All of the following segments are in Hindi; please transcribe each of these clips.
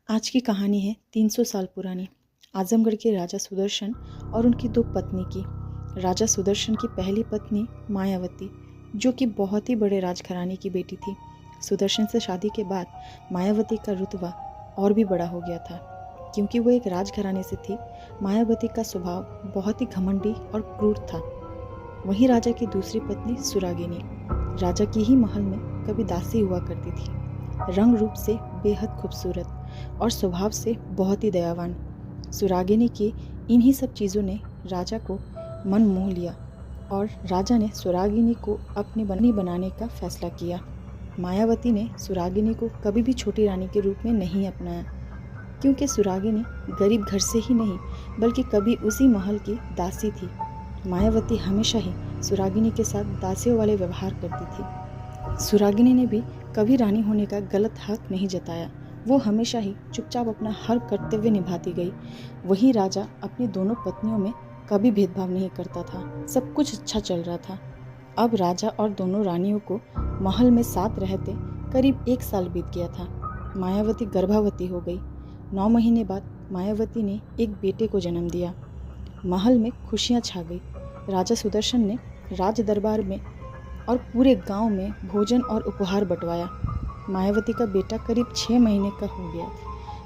आज की कहानी है 300 साल पुरानी आजमगढ़ के राजा सुदर्शन और उनकी दो पत्नी की। राजा सुदर्शन की पहली पत्नी मायावती, जो कि बहुत ही बड़े राजघराने की बेटी थी। सुदर्शन से शादी के बाद मायावती का रुतबा और भी बड़ा हो गया था, क्योंकि वो एक राजघराने से थी। मायावती का स्वभाव बहुत ही घमंडी और क्रूर था। वहीं राजा की दूसरी पत्नी सुरागिनी राजा की ही महल में कभी दासी हुआ करती थी। रंग रूप से बेहद खूबसूरत और स्वभाव से बहुत ही दयावान। सुरागिनी की इन्हीं सब चीज़ों ने राजा को मन मोह लिया और राजा ने सुरागिनी को अपनी बनी बनाने का फैसला किया। मायावती ने सुरागिनी को कभी भी छोटी रानी के रूप में नहीं अपनाया, क्योंकि सुरागिनी गरीब घर से ही नहीं बल्कि कभी उसी महल की दासी थी। मायावती हमेशा ही सुरागिनी के साथ दासियों वाले व्यवहार करती थी। सुरागिनी ने भी कभी रानी होने का गलत हक नहीं जताया। वो हमेशा ही चुपचाप अपना हर कर्तव्य निभाती गई। वही राजा अपनी दोनों पत्नियों में कभी भेदभाव नहीं करता था। सब कुछ अच्छा चल रहा था। अब राजा और दोनों रानियों को महल में साथ रहते करीब 1 साल बीत गया था। मायावती गर्भवती हो गई। 9 महीने बाद मायावती ने एक बेटे को जन्म दिया। महल में खुशियाँ छा गई। राजा सुदर्शन ने राज दरबार में और पूरे गांव में भोजन और उपहार बंटवाया। मायावती का बेटा करीब 6 महीने का हो गया।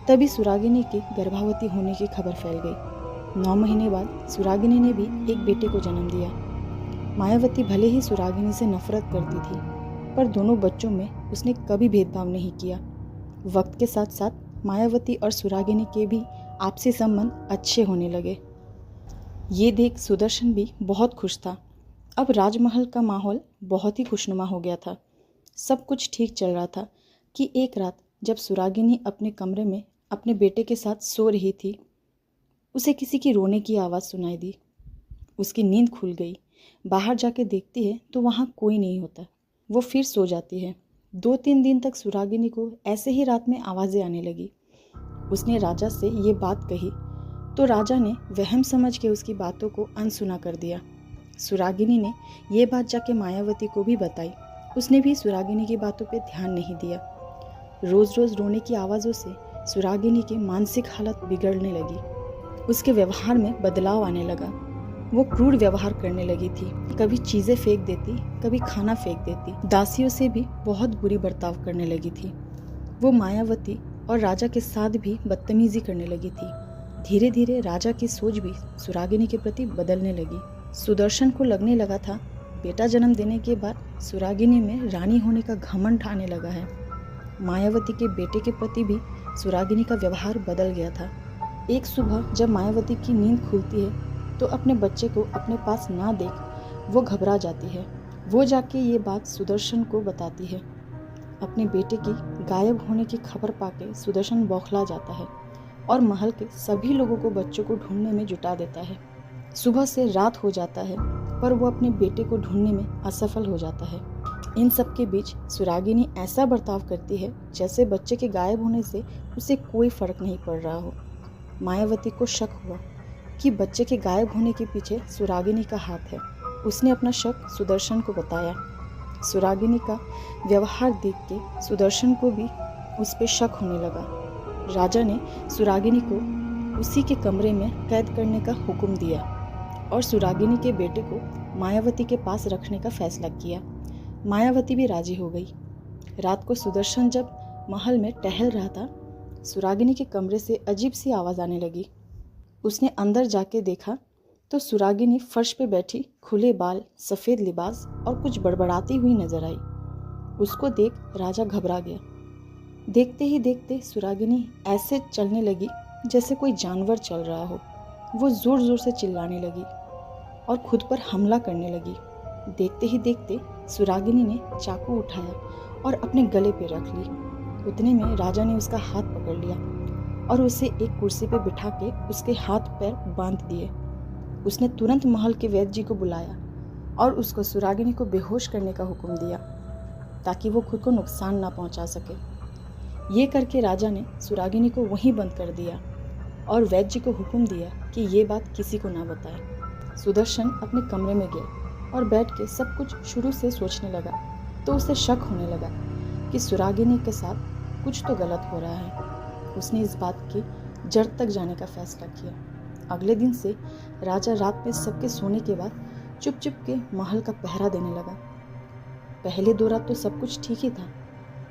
तभी सुरागिनी के गर्भवती होने की खबर फैल गई। 9 महीने बाद सुरागिनी ने भी एक बेटे को जन्म दिया। मायावती भले ही सुरागिनी से नफरत करती थी, पर दोनों बच्चों में उसने कभी भेदभाव नहीं किया। वक्त के साथ साथ मायावती और सुरागिनी के भी आपसी संबंध अच्छे होने लगे। ये देख सुदर्शन भी बहुत खुश था। अब राजमहल का माहौल बहुत ही खुशनुमा हो गया था। सब कुछ ठीक चल रहा था कि एक रात जब सुरागिनी अपने कमरे में अपने बेटे के साथ सो रही थी, उसे किसी की रोने की आवाज़ सुनाई दी। उसकी नींद खुल गई। बाहर जाके देखती है तो वहाँ कोई नहीं होता। वो फिर सो जाती है। 2-3 दिन तक सुरागिनी को ऐसे ही रात में आवाज़ें आने लगी। उसने राजा से ये बात कही तो राजा ने वहम समझ के उसकी बातों को अनसुना कर दिया। सुरागिनी ने ये बात जाके मायावती को भी बताई। उसने भी सुरागिनी की बातों पे ध्यान नहीं दिया। रोज़ रोज़ रोने की आवाज़ों से सुरागिनी की मानसिक हालत बिगड़ने लगी। उसके व्यवहार में बदलाव आने लगा। वो क्रूर व्यवहार करने लगी थी। कभी चीज़ें फेंक देती, कभी खाना फेंक देती। दासियों से भी बहुत बुरी बर्ताव करने लगी थी। वो मायावती और राजा के साथ भी बदतमीजी करने लगी थी। धीरे धीरे राजा की सोच भी सुरागिनी के प्रति बदलने लगी। सुदर्शन को लगने लगा था बेटा जन्म देने के बाद सुरागिनी में रानी होने का घमंड आने लगा है। मायावती के बेटे के प्रति भी सुरागिनी का व्यवहार बदल गया था। एक सुबह जब मायावती की नींद खुलती है तो अपने बच्चे को अपने पास ना देख वो घबरा जाती है। वो जाके ये बात सुदर्शन को बताती है। अपने बेटे की गायब होने की खबर पाके सुदर्शन बौखला जाता है और महल के सभी लोगों को बच्चों को ढूंढने में जुटा देता है। सुबह से रात हो जाता है, पर वो अपने बेटे को ढूंढने में असफल हो जाता है। इन सब के बीच सुरागिनी ऐसा बर्ताव करती है जैसे बच्चे के गायब होने से उसे कोई फर्क नहीं पड़ रहा हो। मायावती को शक हुआ कि बच्चे के गायब होने के पीछे सुरागिनी का हाथ है। उसने अपना शक सुदर्शन को बताया। सुरागिनी का व्यवहार देख के सुदर्शन को भी उस पर शक होने लगा। राजा ने सुरागिनी को उसी के कमरे में कैद करने का हुक्म दिया और सुरागिनी के बेटे को मायावती के पास रखने का फैसला किया। मायावती भी राजी हो गई। रात को सुदर्शन जब महल में टहल रहा था, सुरागिनी के कमरे से अजीब सी आवाज़ आने लगी। उसने अंदर जाके देखा तो सुरागिनी फर्श पे बैठी खुले बाल, सफ़ेद लिबास और कुछ बड़बड़ाती हुई नजर आई। उसको देख राजा घबरा गया। देखते ही देखते सुरागिनी ऐसे चलने लगी जैसे कोई जानवर चल रहा हो। वो ज़ोर ज़ोर से चिल्लाने लगी और खुद पर हमला करने लगी। देखते ही देखते सुरागिनी ने चाकू उठाया और अपने गले पे रख ली। उतने में राजा ने उसका हाथ पकड़ लिया और उसे एक कुर्सी पे बिठा के उसके हाथ पैर बांध दिए। उसने तुरंत महल के वैद्य जी को बुलाया और उसको सुरागिनी को बेहोश करने का हुक्म दिया, ताकि वो खुद को नुकसान ना पहुंचा सके। ये करके राजा ने सुरागिनी को वहीं बंद कर दिया और वैद्य जी को हुक्म दिया कि ये बात किसी को ना बताए। सुदर्शन अपने कमरे में गया और बैठ के सब कुछ शुरू से सोचने लगा। तो उसे शक होने लगा कि सुरागिनी के साथ कुछ तो गलत हो रहा है। उसने इस बात की जड़ तक जाने का फैसला किया। अगले दिन से राजा रात में सबके सोने के बाद चुप चुप के महल का पहरा देने लगा। पहले 2 रात तो सब कुछ ठीक ही था,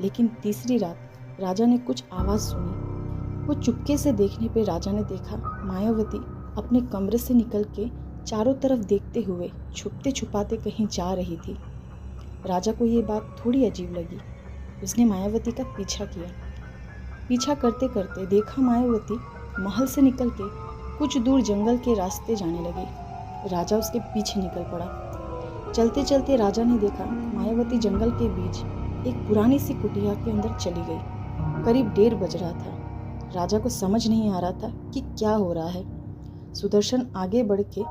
लेकिन तीसरी रात राजा ने कुछ आवाज़ सुनी। वो चुपके से देखने पे राजा ने देखा मायावती अपने कमरे से निकल के चारों तरफ देखते हुए छुपते छुपाते कहीं जा रही थी। राजा को ये बात थोड़ी अजीब लगी। उसने मायावती का पीछा किया। पीछा करते करते देखा मायावती महल से निकल के कुछ दूर जंगल के रास्ते जाने लगी। राजा उसके पीछे निकल पड़ा। चलते चलते राजा ने देखा मायावती जंगल के बीच एक पुरानी सी कुटिया के अंदर चली गई। करीब 1:30 बज रहा था। राजा को समझ नहीं आ रहा था कि क्या हो रहा है। सुदर्शन आगे बढ़ के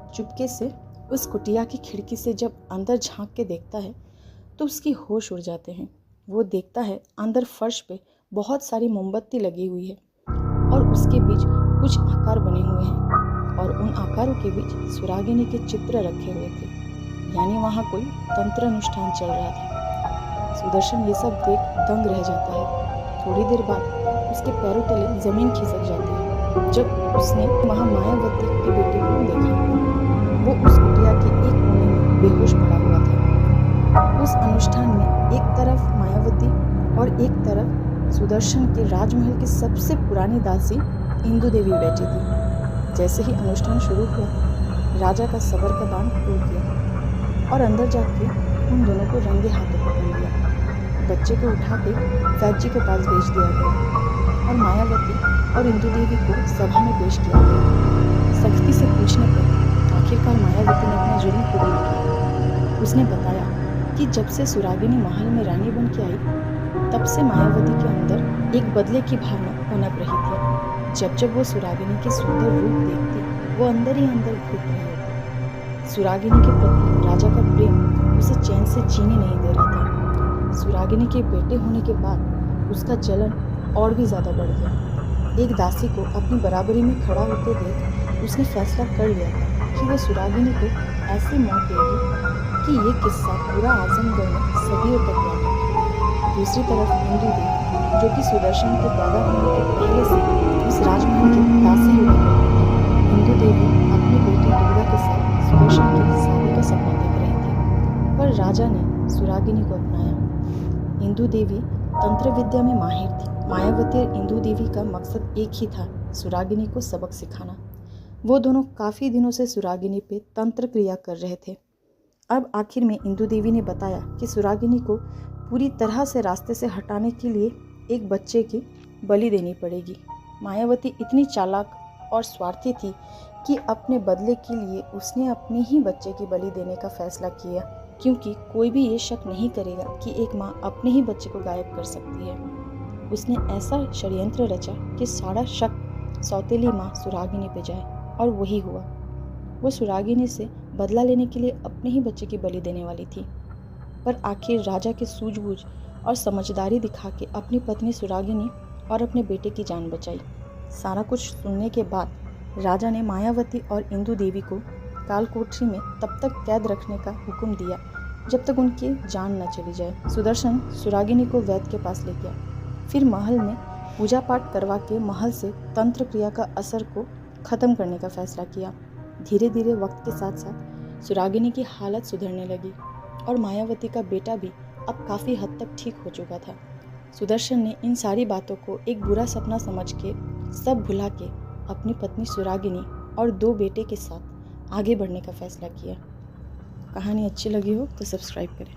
चुपके से उस कुटिया की खिड़की से जब अंदर झांक के देखता है तो उसकी होश उड़ जाते हैं। वो देखता है अंदर फर्श पे बहुत सारी मोमबत्ती लगी हुई है और उसके बीच कुछ आकार बने हुए हैं और उन आकारों के बीच सुरागिनी के चित्र रखे हुए थे, यानी वहाँ कोई तंत्र अनुष्ठान चल रहा था। सुदर्शन ये सब देख दंग रह जाता है। थोड़ी देर बाद उसके पैरों तले जमीन खिसक जाती है जब उसने वहाँ मायावती के बेटे को देखा। वो उस कुटिया के एक कोने में बेहोश पड़ा हुआ था। उस अनुष्ठान में एक तरफ मायावती और एक तरफ सुदर्शन के राजमहल की सबसे पुरानी दासी इंदु देवी बैठी थी। जैसे ही अनुष्ठान शुरू हुआ, राजा का सबर का बांध टूट गया और अंदर जाके उन दोनों को रंगे हाथों पकड़ लिया। बच्चे को उठा के वैद्य जी के पास भेज दिया गया और मायावती और इंदु देवी को सभा में पेश किया गया। सख्ती से पूछने पर आखिरकार मायावती ने अपना जुर्म कबूल किया। उसने बताया कि जब से सुरागिनी महल में रानी बन के आई, तब से मायावती के अंदर एक बदले की भावना पनप रही थी। जब जब वो सुरागिनी के सुंदर रूप देखती, वो अंदर ही अंदर घुट रही होती। सुरागिनी के प्रति राजा का प्रेम उसे चैन से जीने नहीं दे रहा था। सुरागिनी के बेटे होने के बाद उसका जलन और भी ज़्यादा बढ़ गया। एक दासी को अपनी बराबरी में खड़ा होते देख उसने फैसला कर लिया कि वो सुरागिनी को ऐसी मौत देगी कि ये किस्सा पूरा आजमगढ़ में सदियों तक याद रखेगा। दूसरी तरफ इंदु देवी, जो कि सुदर्शन के पैदा होने के पहले से उस राजमहल की दासी हुआ करती थी, इंदु देवी अपनी बेटी दुर्गा के साथ सुदर्शन की शादी का सपना देख रही थी, पर राजा ने सुरागिनी को अपनाया। इंदु देवी तंत्र विद्या में माहिर थी। मायावती और इंदु देवी का मकसद एक ही था, सुरागिनी को सबक सिखाना। वो दोनों काफ़ी दिनों से सुरागिनी पे तंत्र क्रिया कर रहे थे। अब आखिर में इंदु देवी ने बताया कि सुरागिनी को पूरी तरह से रास्ते से हटाने के लिए एक बच्चे की बलि देनी पड़ेगी। मायावती इतनी चालाक और स्वार्थी थी कि अपने बदले के लिए उसने अपने ही बच्चे की बलि देने का फैसला किया, क्योंकि कोई भी ये शक नहीं करेगा कि एक माँ अपने ही बच्चे को गायब कर सकती है। उसने ऐसा षड्यंत्र रचा कि सारा शक सौतेली माँ सुरागिनी पे जाए, और वही हुआ। वो सुरागिनी से बदला लेने के लिए अपने ही बच्चे की बलि देने वाली थी, पर आखिर राजा की सूझबूझ और समझदारी दिखा के अपनी पत्नी सुरागिनी और अपने बेटे की जान बचाई। सारा कुछ सुनने के बाद राजा ने मायावती और इंदु देवी को कालकोठरी में तब तक कैद रखने का हुक्म दिया जब तक उनकी जान न चली जाए। सुदर्शन सुरागिनी को वैद्य के पास ले गया। फिर महल में पूजा पाठ करवा के महल से तंत्र क्रिया का असर को ख़त्म करने का फैसला किया। धीरे धीरे वक्त के साथ साथ सुरागिनी की हालत सुधरने लगी और मायावती का बेटा भी अब काफ़ी हद तक ठीक हो चुका था। सुदर्शन ने इन सारी बातों को एक बुरा सपना समझ के सब भुला के अपनी पत्नी सुरागिनी और 2 बेटे के साथ आगे बढ़ने का फैसला किया। कहानी अच्छी लगी हो तो सब्सक्राइब करें।